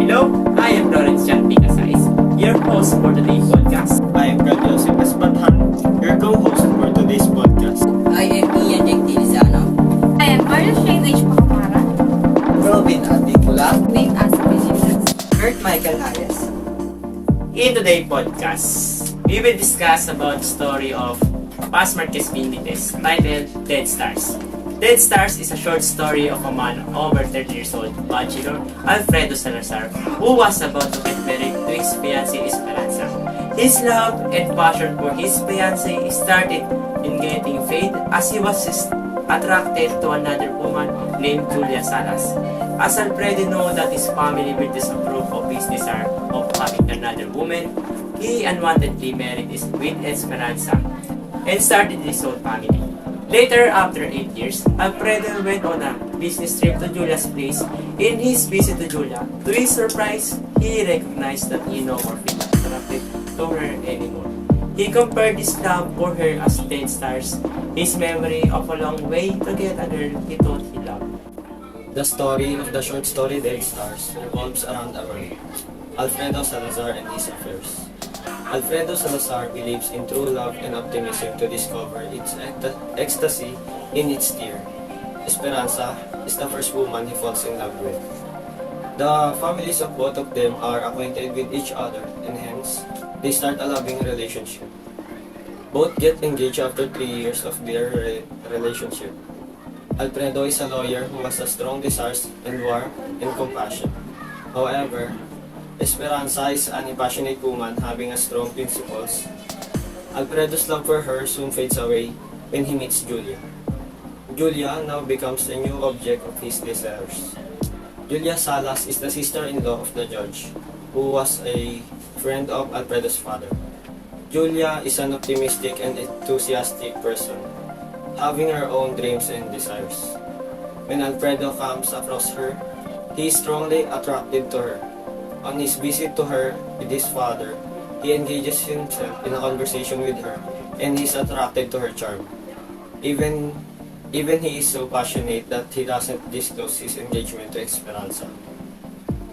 Hello, I am Lawrence Chan Picasais, your host for today's podcast. I am Joseph Esbathan, your co-host for today's podcast. I am Ian Gentilizano. I am Mario Shane H. Pacamara. Robin Articula. With us musicians. Kurt Michael Hayes. In today's podcast, we will discuss about the story of Marquez Benitez titled Dead Stars. Dead Stars is a short story of a man over 30 years old, bachelor Alfredo Salazar, who was about to get married to his fiancée Esperanza. His love and passion for his fiancée started in getting fade as he was attracted to another woman named Julia Salas. As Alfredo knew that his family will disapprove of his desire of having another woman, he unwantedly married with Esperanza and started his own family. Later, after 8 years, Alfredo went on a business trip to Julia's place. In his visit to Julia, to his surprise, he recognized that he no more felt attracted to her anymore. He compared his love for her as dead stars, his memory of a long way to get a girl he thought he loved. The story of the short story Dead Stars revolves around a boy, Alfredo Salazar and his affairs. Alfredo Salazar believes in true love and optimism to discover its ecstasy in its tear. Esperanza is the first woman he falls in love with. The families of both of them are acquainted with each other and hence, they start a loving relationship. Both get engaged after 3 years of their relationship. Alfredo is a lawyer who has a strong desires and warmth and compassion. However, Esperanza is an passionate woman having a strong principles. Alfredo's love for her soon fades away when he meets Julia. Julia now becomes a new object of his desires. Julia Salas is the sister-in-law of the judge, who was a friend of Alfredo's father. Julia is an optimistic and enthusiastic person, having her own dreams and desires. When Alfredo comes across her, he is strongly attracted to her. On his visit to her with his father, he engages himself in a conversation with her and is attracted to her charm. Even he is so passionate that he doesn't disclose his engagement to Esperanza.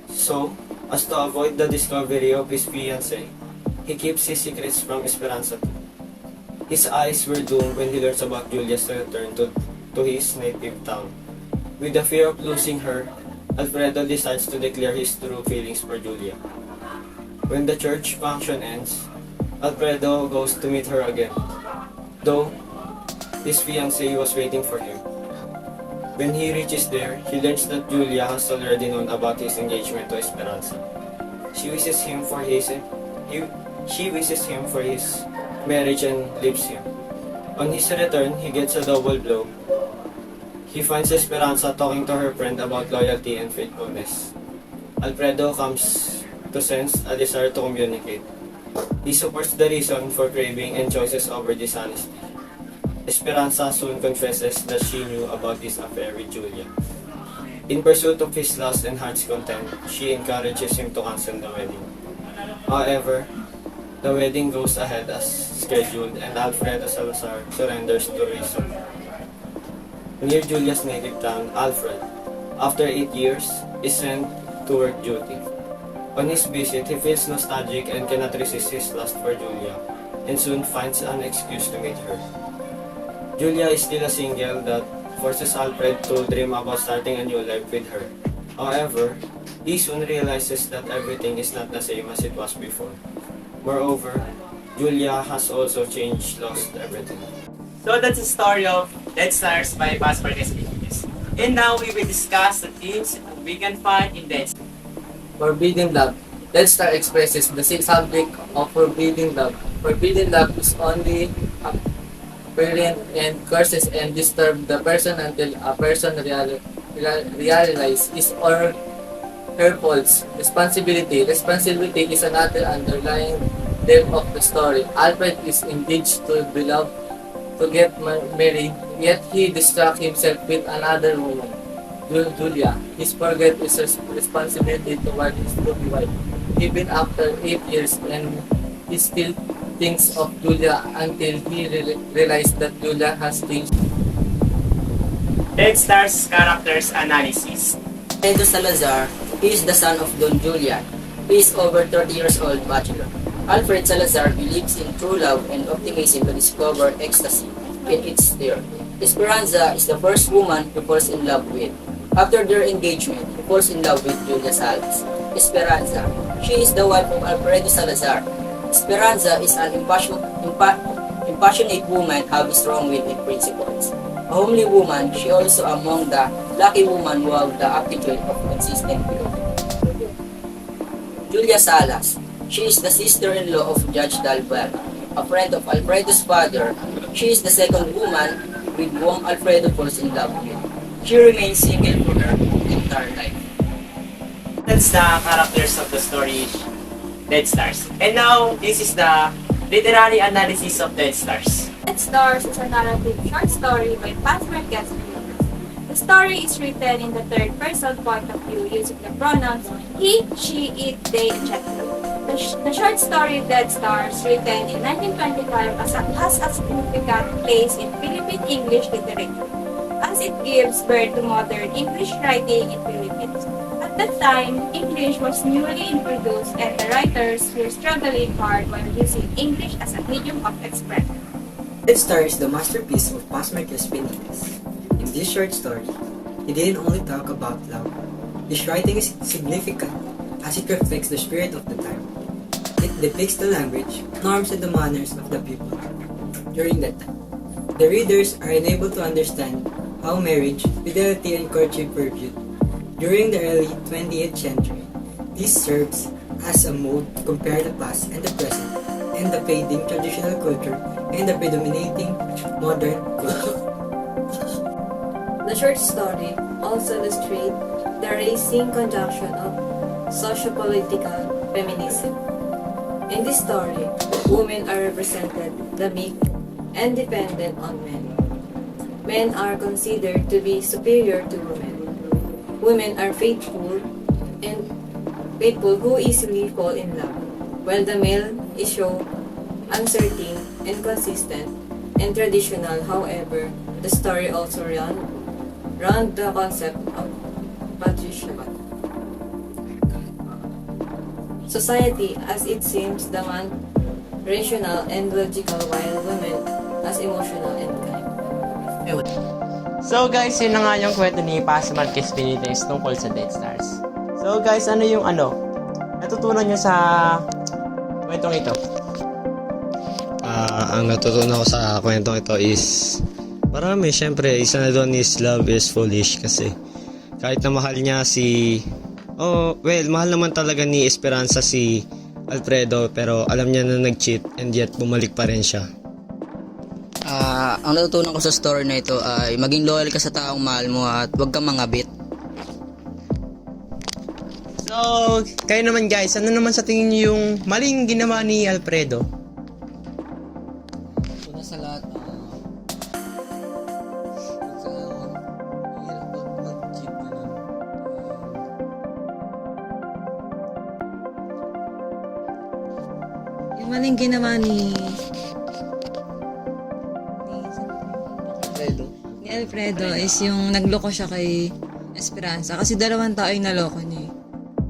So, as to avoid the discovery of his fiancée, he keeps his secrets from Esperanza too. His eyes were doomed when he learns about Julia's return to his native town. With the fear of losing her, Alfredo decides to declare his true feelings for Julia. When the church function ends, Alfredo goes to meet her again, though his fiancée was waiting for him. When he reaches there, he learns that Julia has already known about his engagement to Esperanza. She wishes him for his marriage and leaves him. On his return, he gets a double blow. He finds Esperanza talking to her friend about loyalty and faithfulness. Alfredo comes to sense a desire to communicate. He supports the reason for craving and choices over dishonesty. Esperanza soon confesses that she knew about this affair with Julia. In pursuit of his lust and heart's content, she encourages him to cancel the wedding. However, the wedding goes ahead as scheduled and Alfredo Salazar surrenders to reason. Near Julia's native town, Alfred, after 8 years, is sent to work duty. On his visit, he feels nostalgic and cannot resist his lust for Julia, and soon finds an excuse to meet her. Julia is still a single that forces Alfred to dream about starting a new life with her. However, he soon realizes that everything is not the same as it was before. Moreover, Julia has also changed, lost everything. So that's the story of Dead Stars by Marquez Benitez. And now we will discuss the themes we can find in Dead Stars. Forbidden love. Dead Star expresses the subject of forbidden love. Forbidden love is only apparent and curses and disturb the person until a person realizes his or her faults. Responsibility. Responsibility is another underlying theme of the story. Alfred is engaged to beloved to get married, yet he distracts himself with another woman, Julia. He forgets his responsibility toward his true wife. Even after 8 years, and he still thinks of Julia until he realized that Julia has changed. Dead Stars Characters Analysis. Alfredo Salazar He is the son of Don Julian. He is over 30 years old bachelor. Alfred Salazar believes in true love and optimism to discover ecstasy in its there. Esperanza is the first woman he falls in love with. After their engagement, he falls in love with Julia Salas. Esperanza. She is the wife of Alfredo Salazar. Esperanza is an impassionate woman having strong will and principles. A homely woman, she also among the lucky women who have the aptitude of consistent will. Julia Salas. She is the sister-in-law of Judge Dalbert, a friend of Alfredo's father. She is the second woman with whom Alfredo falls in love with. She remains single for her entire life. That's the characters of the story Dead Stars. And now, this is the literary analysis of Dead Stars. Dead Stars is a narrative short story by Marquez. The story is written in the third-person point of view using the pronouns he, she, it, they, etc. The short story Dead Stars, written in 1925, has a significant place in Philippine English literature, as it gives birth to modern English writing in Philippines. At that time, English was newly introduced and the writers were struggling hard while using English as a medium of expression. Dead Star is the masterpiece of Marquez Benitez. In this short story, he didn't only talk about love. His writing is significant as it reflects the spirit of the time. It depicts the language, norms, and the manners of the people during that time. The readers are unable to understand how marriage, fidelity, and courtship were viewed. During the early 20th century, this serves as a mode to compare the past and the present, and the fading traditional culture and the predominating modern culture. The short story also illustrates the rising conjunction of socio-political feminism. In this story, women are represented, the weak and dependent on men. Men are considered to be superior to women. Women are faithful who easily fall in love, while the male is shown uncertain, inconsistent, and traditional. However, the story also runs the concept of patriarchy. Society, as it seems, demands rational and logical, while women as emotional and kind. So guys, yun na nga yung kwento ni Pas Marquez Benitez tungkol sa Dead Stars. So guys, ano yung natutunan nyo sa kwentong ito? Ang natutunan ko sa kwentong ito is marami. Syempre, isa na doon is love is foolish kasi kahit na mahal niya mahal naman talaga ni Esperanza si Alfredo, pero alam niya na nag-cheat and yet bumalik pa rin siya. Ang natutunan ko sa story na ito ay maging loyal ka sa taong mahal mo at huwag kang mangabit. So, kayo naman guys, ano naman sa tingin niyo yung maling ginawa ni Alfredo? Una sa lahat, mag-cheat ka nun. Yung maling ginawa ni Alfredo is yung nagloko siya kay Esperanza kasi dalawang tao yung naloko niya.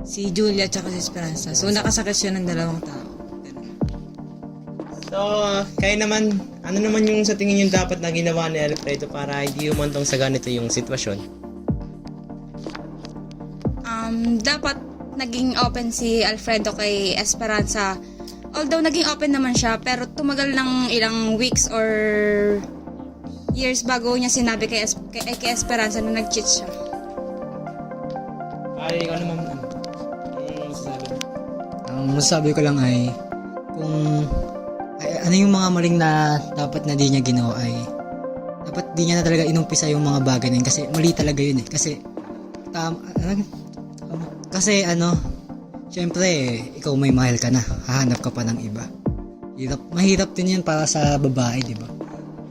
Si Julia at si Esperanza. So nakasakit siya ng dalawang tao. So, kayo naman, ano naman yung sa tingin yung dapat na ginawa ni Alfredo para hindi umantong sa ganito yung sitwasyon? Dapat naging open si Alfredo kay Esperanza. Although naging open naman siya, pero tumagal ng ilang weeks or years bago niya sinabi kay Esperanza na nag-cheat siya. Ay, ikaw naman, ano masasabi mo? Ang masasabi ko lang ay ano yung mga maling na dapat na di niya ginawa ay dapat di niya na talaga inumpisa yung mga bagay na yun kasi mali talaga yun eh. Kasi syempre ikaw may mahal ka na, hahanap ka pa ng iba. Mahirap din yan para sa babae, di ba?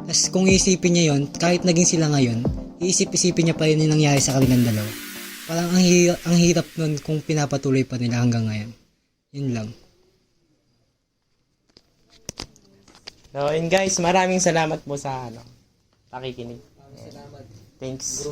Tapos kung iisipin niya yon, kahit naging sila ngayon, iisip-isipin niya pa yun yung nangyari sa kanilang dalawa. Parang ang hirap nun kung pinapatuloy pa nila hanggang ngayon. Yun lang. So, and guys, maraming salamat po sa pakikinig. Thanks.